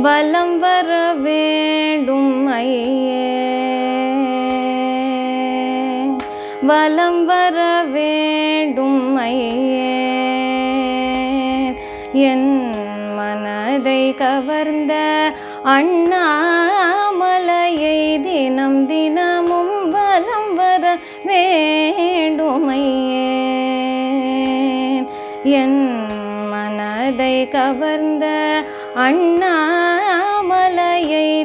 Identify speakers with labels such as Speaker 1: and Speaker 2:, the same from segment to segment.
Speaker 1: வலம் வர வேண்டும் ஐயே, வலம் வர வேண்டும் ஐயே, என் மனதை கவர்ந்த அண்ணாமலையை தினம் தினமும் வலம் வர வேண்டும் ஐயே, என் மனதை கவர்ந்த அண்ணாமலையை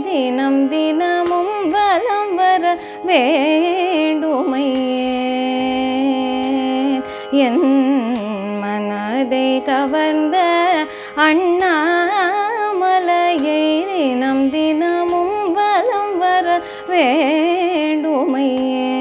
Speaker 1: தினம் தினமும் வலம் வர வேண்டும் ஐயே, என் மனதை கவர்ந்த அண்ணாமலையை தினம் தினமும் வலம் வர வேண்டும் ஐயே.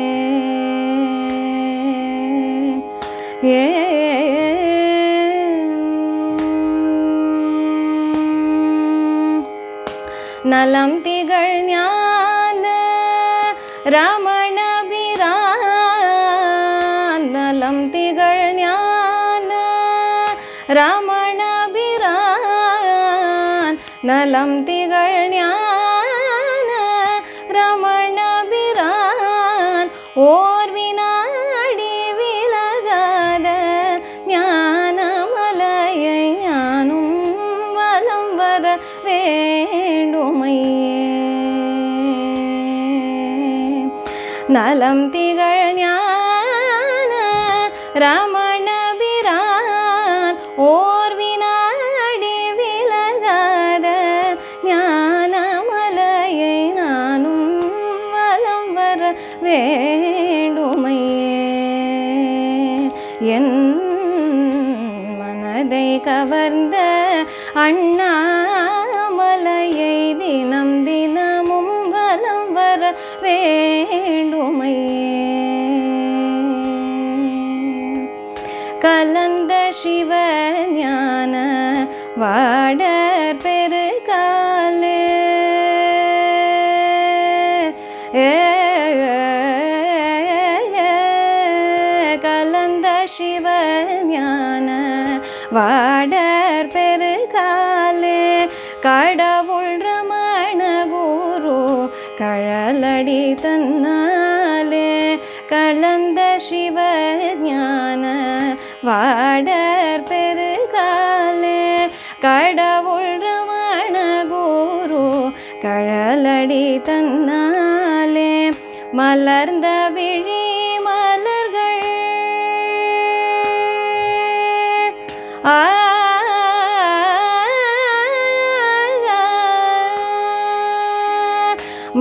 Speaker 1: நலம் திகழ் ஞான ரமணபிரான், நலம் திகழ் ஞான ரமணபிரான், நலம் திகழ் ஞான ரமணபிரான், ஓர் வினாடி விலகாத ஞானமலையை ஞானும் வலம் வர வேண்டும் ஐயே, நலம் திகழ் ஞான ரமணபிரான், ஓர் வினாடி விலகாத ஞானமலையை நானும் வலம் வர வேண்டும் ஐயே, என் மனதை கவர்ந்த அண்ணாமலையை தினம் தினமும் வலம் வர வேண்டும் ஐயே. கலந்த சிவஞான வாடற் பெருகாலே, கலந்த சிவஞான வாடற் பெருகாலே, கடவுள் ரமண குரு கழலடி தன்னாலே, கலந்த சிவஞான வாடற் பெருகாலே, கடவுள் ரமண குரு கழலடி தன்னாலே, மலர்ந்த விழி மலர்கள்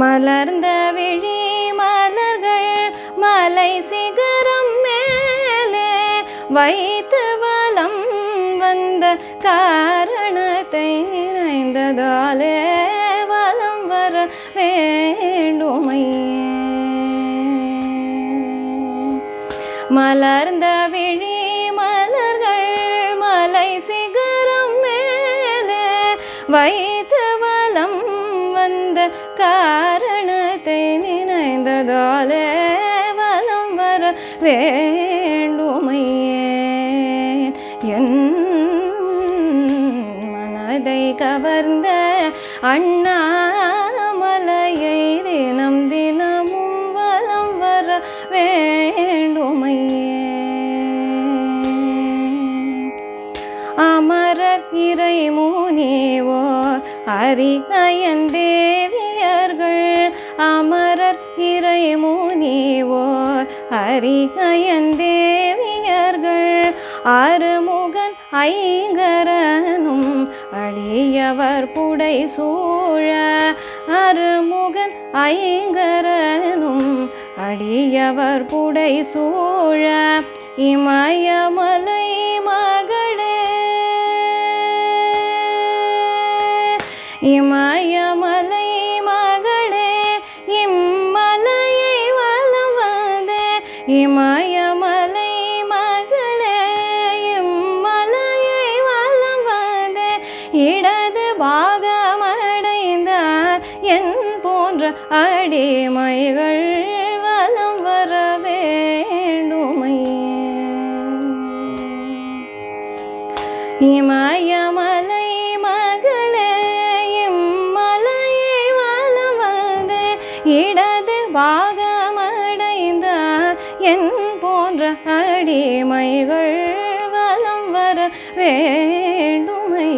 Speaker 1: மலர்ந்த விழி மலர்கள் மலை சிகரம் மேலே வைத்து வலம் வந்த காரணத்தை நினைந்ததாலே வலம் வர வேண்டும் ஐயே, மலர்ந்த விழி மலர்கள் மலை சிகரம் மேலே வைத்து வலம் வந்த காரணத்தை நினைந்ததாலே வலம் வர வேண்டும் ஐயே, என் மனதை கவர்ந்த அண்ணாமலையை தினம் தினமும் வலம் வர வேண்டும் ஐயே. அமரர் இறை முனிவோர் அரிகயன் தேவியர்கள், அமரர் இறை முனிவோர் அரிகயன் தேவியர்கள், அருமுகன் ஐங்கரனும் அடியவர் புடை சூழ, அருமுகன் ஐங்கரனும் அடியவர் புடை சூழ, இமயமலை மகளே, இமயமலை மகளே, இம்மலையை வலம் வந்தே, இமயமலை மகளே, இம்மலையை வலம் வந்தே, இடது பாகமடைந்தார் என் போன்ற அடிமைகள் வலம் வர வேண்டும் ஐயே, இமயமலை மகளே இம்மலையை வலம் வந்து இடது பாகமடைந்த என் போன்ற அடிமைகள் வலம் வர வேண்டுமை